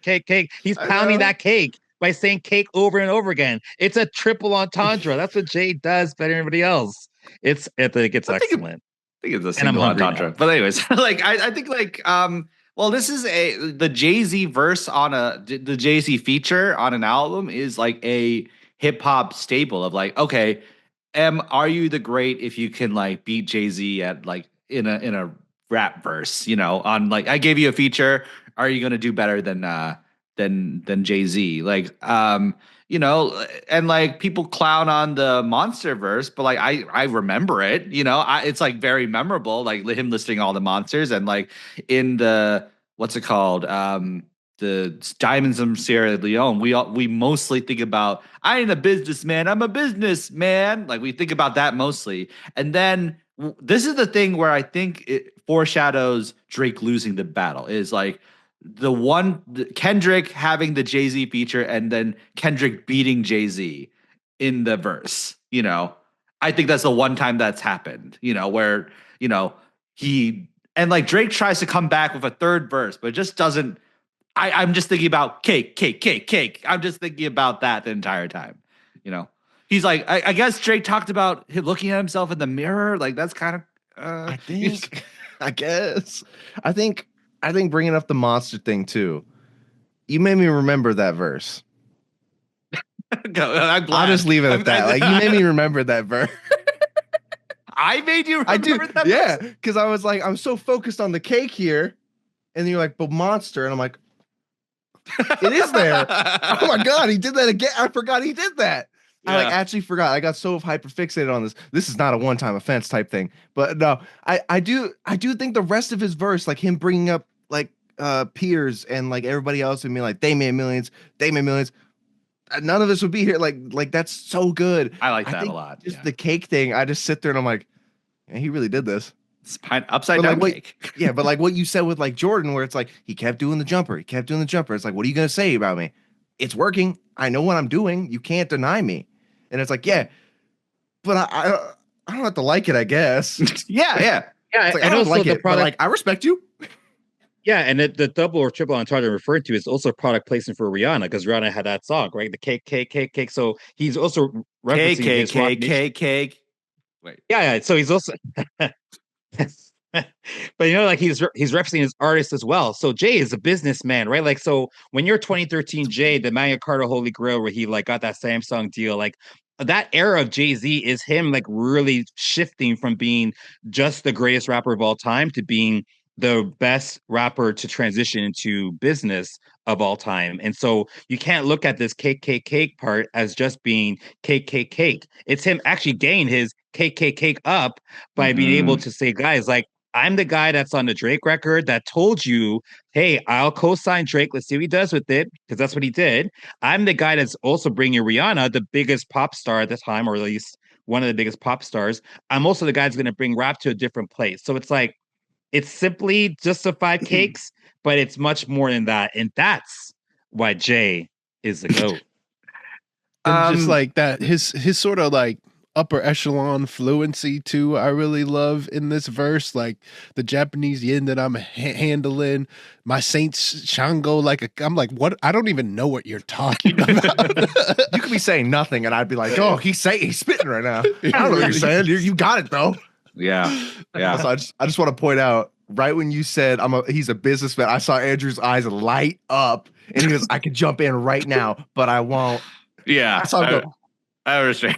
He's pounding that cake by saying cake over and over again. It's a triple entendre. That's what Jay does better than everybody else. I think it's excellent. I think it's a And I'm single hungry entendre. now. But anyways, like I think like well, this is the Jay-Z verse on the Jay-Z feature on an album is like a hip hop staple of like, okay, are you the great if you can like beat Jay-Z at like in a rap verse, you know, on like I gave you a feature, are you gonna do better than Jay-Z? Like you know, and like people clown on the monster verse, but like I remember it, you know, it's like very memorable, like him listing all the monsters and like in the what's it called, the Diamonds from Sierra Leone, we mostly think about I ain't a businessman, I'm a businessman. Like we think about that mostly, and then this is the thing where I think it foreshadows Drake losing the battle is like Kendrick having the Jay-Z feature and then Kendrick beating Jay-Z in the verse, you know. I think that's the one time that's happened, you know, where, you know, and like Drake tries to come back with a third verse, but it just doesn't. I'm just thinking about cake. I'm just thinking about that the entire time, you know. He's like, I guess Drake talked about him looking at himself in the mirror. Like that's kind of, I think, I guess, I think bringing up the monster thing too. You made me remember that verse. I'll just leave it at that. Like you made me remember that verse. I made you remember that. Yeah, because I was like, I'm so focused on the cake here, and you're like, but monster, and I'm like, it is there. Oh my god, he did that again. I forgot he did that. Yeah. I like actually forgot. I got so hyper fixated on this. This is not a one-time offense type thing, but no, I do think the rest of his verse, like him bringing up like peers and like everybody else and being like they made millions. None of this would be here. Like that's so good. I like that a lot. Just the cake thing. I just sit there and I'm like, yeah, he really did this. It's upside down cake. Yeah, but like what you said with like Jordan, where it's like he kept doing the jumper. It's like, what are you gonna say about me? It's working. I know what I'm doing. You can't deny me. And it's like, yeah, but I don't have to like it, I guess. yeah. It's like, I don't like it, but like I respect you. Yeah, and the double or triple entendre referred to is also product placement for Rihanna because Rihanna had that song, right? The cake. So he's also referencing cake. Wait. Yeah. So he's also, but you know, like he's referencing his artist as well. So Jay is a businessman, right? Like, so when you're 2013 Jay, the Magna Carta Holy Grail, where he like got that Samsung deal, like that era of Jay-Z is him like really shifting from being just the greatest rapper of all time to being the best rapper to transition into business of all time. And so you can't look at this cake part as just being cake. It's him actually getting his cake up by being able to say, guys, like, I'm the guy that's on the Drake record that told you, hey, I'll co-sign Drake. Let's see what he does with it, because that's what he did. I'm the guy that's also bringing Rihanna, the biggest pop star at the time, or at least one of the biggest pop stars. I'm also the guy that's going to bring rap to a different place. So it's like, it's simply just the 5 cakes, but it's much more than that. And that's why Jay is the GOAT. And just like that, his sort of like upper echelon fluency too, I really love in this verse. Like the Japanese yen that I'm handling, my Saints Shango, I'm like, what? I don't even know what you're talking about. You could be saying nothing, and I'd be like, oh, he's spitting right now. I don't know what you're saying. You got it though. Yeah. So I just want to point out, right when you said he's a businessman, I saw Andrew's eyes light up, and he goes, "I could jump in right now, but I won't." Yeah, I saw him go, I understand.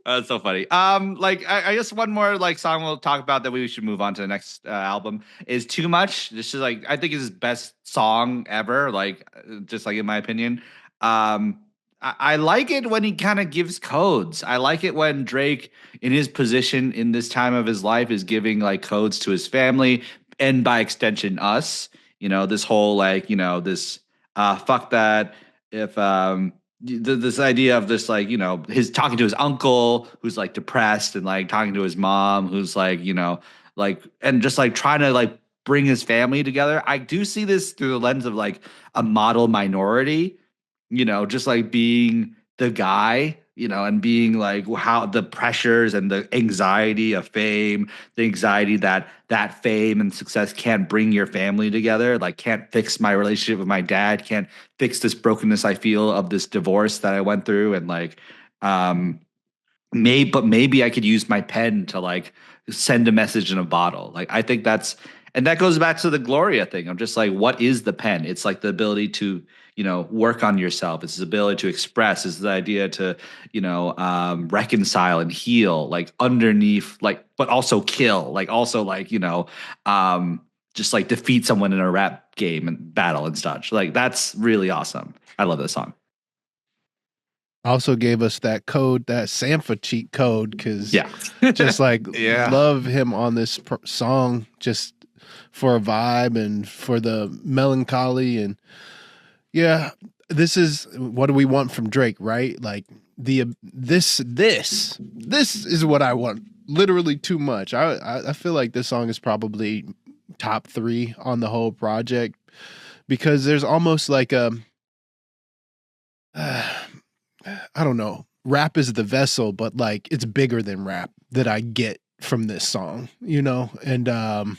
That's so funny. Like I guess one more like song we'll talk about that we should move on to the next album is "Too Much." This is like I think is his best song ever. Like just like in my opinion. I like it when he kind of gives codes. I like it when Drake, in his position in this time of his life, is giving like codes to his family and by extension us. You know, this whole like this fuck that if this idea of this like his talking to his uncle who's like depressed and like talking to his mom who's like like and just like trying to like bring his family together. I do see this through the lens of like a model minority, just like being the guy, and being like how the pressures and the anxiety of fame, the anxiety that fame and success can't bring your family together, like can't fix my relationship with my dad, can't fix this brokenness I feel of this divorce that I went through, and like, maybe I could use my pen to like send a message in a bottle. Like I think and that goes back to the Gloria thing. I'm just like, what is the pen? It's like the ability to, work on yourself. It's the ability to express. It's the idea to, reconcile and heal, like underneath, like, but also kill, like also like, just like defeat someone in a rap game and battle and such. Like that's really awesome. I love this song. Also gave us that code, that Sampha cheat code, because Yeah. just like Yeah. love him on this song just for a vibe and for the melancholy. And yeah, this is what do we want from Drake, right? Like this is what I want. Literally too much. I feel like this song is probably top 3 on the whole project because there's almost like a I don't know. Rap is the vessel, but like it's bigger than rap that I get from this song, And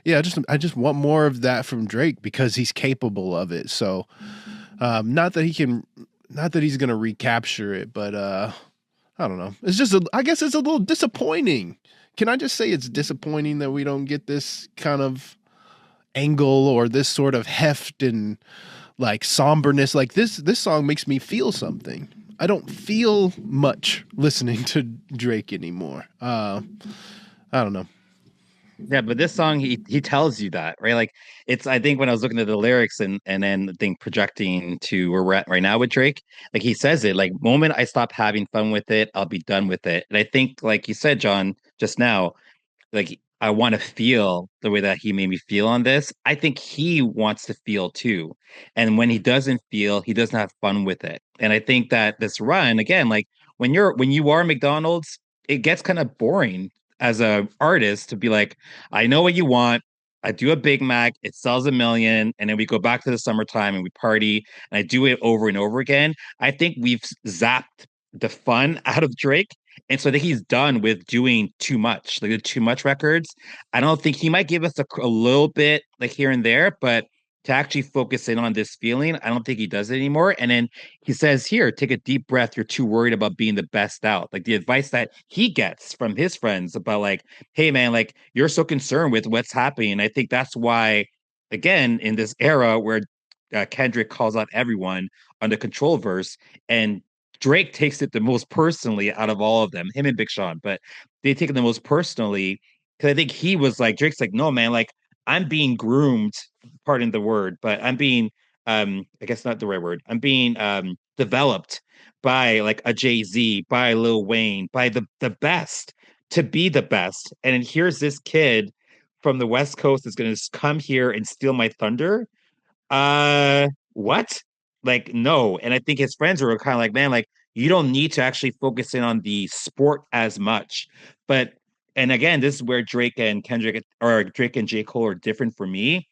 yeah, I just want more of that from Drake because he's capable of it. So not that he's gonna recapture it, but I don't know. It's just I guess it's a little disappointing. Can I just say it's disappointing that we don't get this kind of angle or this sort of heft and like somberness? Like this song makes me feel something. I don't feel much listening to Drake anymore. I don't know. Yeah, but this song he tells you that, right? Like I think when I was looking at the lyrics and then I think projecting to where we're at right now with Drake, like he says it, like moment I stop having fun with it, I'll be done with it. And I think like you said, John, just now, like I want to feel the way that he made me feel on this. I think he wants to feel too. And when he doesn't feel, he doesn't have fun with it. And I think that this run, again, like when you are McDonald's, it gets kind of boring as a artist to be like, I know what you want. I do a Big Mac, it sells 1 million, and then we go back to the summertime and we party, and I do it over and over again. I think we've zapped the fun out of Drake, and so I think he's done with doing too much, like the too much records. I don't think he might give us a little bit like here and there, but to actually focus in on this feeling, I don't think he does it anymore. And then he says, here, take a deep breath. You're too worried about being the best out. Like the advice that he gets from his friends about like, hey man, like you're so concerned with what's happening. I think that's why, again, in this era where Kendrick calls out everyone on the Control verse, and Drake takes it the most personally out of all of them, him and Big Sean, but they take it the most personally because I think he was like, Drake's like, no, man, like I'm being groomed, pardon the word, but I'm being, I guess not the right word. I'm being developed by like a Jay-Z, by Lil Wayne, by the best to be the best. And then here's this kid from the West Coast that's going to come here and steal my thunder. What? Like, no. And I think his friends were kind of like, man, like, you don't need to actually focus in on the sport as much. But, and again, this is where Drake and Kendrick or Drake and J. Cole are different for me,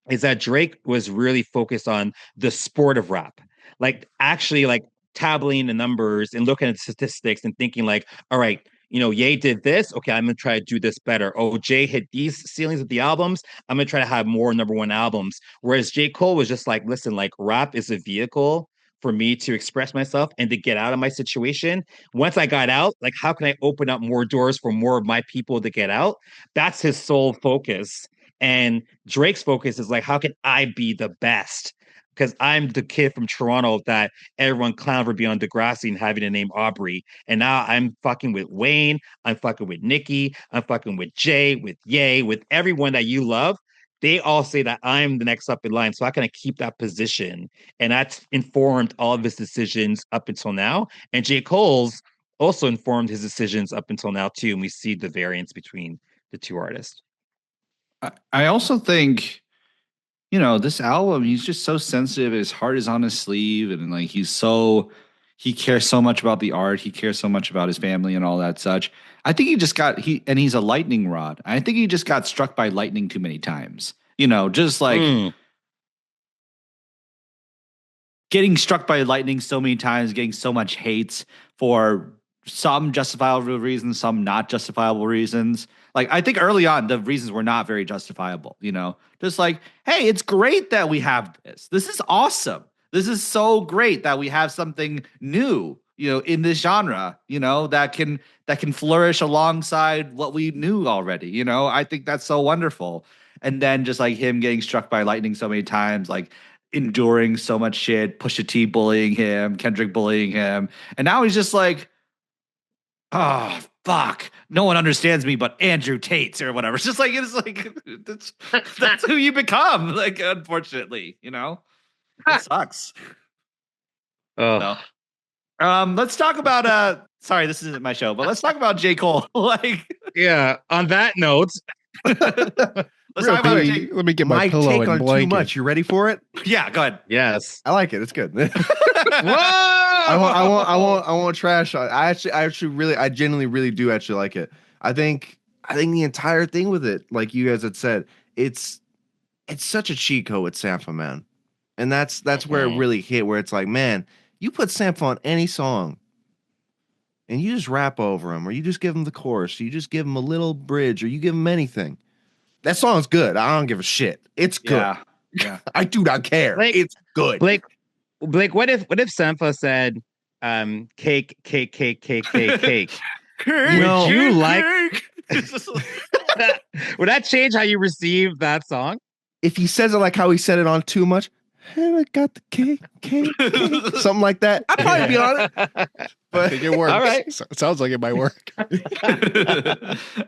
is that Drake was really focused on the sport of rap. Like, actually, like, tabulating the numbers and looking at the statistics and thinking, like, all right, Ye did this. Okay, I'm gonna try to do this better. Oh, Jay hit these ceilings with the albums. I'm gonna try to have more #1 albums. Whereas J. Cole was just like, listen, like rap is a vehicle for me to express myself and to get out of my situation. Once I got out, like how can I open up more doors for more of my people to get out? That's his sole focus. And Drake's focus is like, how can I be the best? because I'm the kid from Toronto that everyone clowned for being on Degrassi and having the name Aubrey. And now I'm fucking with Wayne. I'm fucking with Nikki. I'm fucking with Jay, with Ye, with everyone that you love. They all say that I'm the next up in line. So I kind of keep that position. And that's informed all of his decisions up until now. And J. Cole's also informed his decisions up until now, too. And we see the variance between the two artists. I also think, you know, this album, he's just so sensitive. His heart is on his sleeve. And like, he cares so much about the art. He cares so much about his family and all that such. I think he's a lightning rod. I think he just got struck by lightning too many times. You know, just like getting struck by lightning so many times, getting so much hate for some justifiable reasons, some not justifiable reasons. Like, I think early on, the reasons were not very justifiable, you know, just like, hey, it's great that we have this. This is awesome. This is so great that we have something new, you know, in this genre, you know, that can flourish alongside what we knew already. You know, I think that's so wonderful. And then just like him getting struck by lightning so many times, like enduring so much shit, Pusha T bullying him, Kendrick bullying him. And now he's just like, oh, fuck. No one understands me but Andrew Tate or whatever. It's like that's who you become, like, unfortunately, you know? It sucks. Oh. So, let's talk about sorry, this isn't my show, but let's talk about J. Cole. Like, yeah, on that note. Let's talk about let me get my pillow take and on blanket. too much. You ready for it? Yeah, go ahead. Yes. I like it. It's good. Whoa! I want trash. I genuinely really do actually like it. I think the entire thing with it, like you guys had said, it's such a cheat code with Sampha, man. And that's where it really hit, where it's like, man, you put Sampha on any song and you just rap over him, or you just give him the chorus, or you just give him a little bridge, or you give him anything. That song's good. I don't give a shit. It's good. Yeah. I do not care. Blake, it's good. Blake, what if Sampha said cake? No. Would you like would that change how you receive that song? If he says it like how he said it on Too Much, and I got the cake, something like that, I'd probably be on it. I think it works. All right. Sounds like it might work.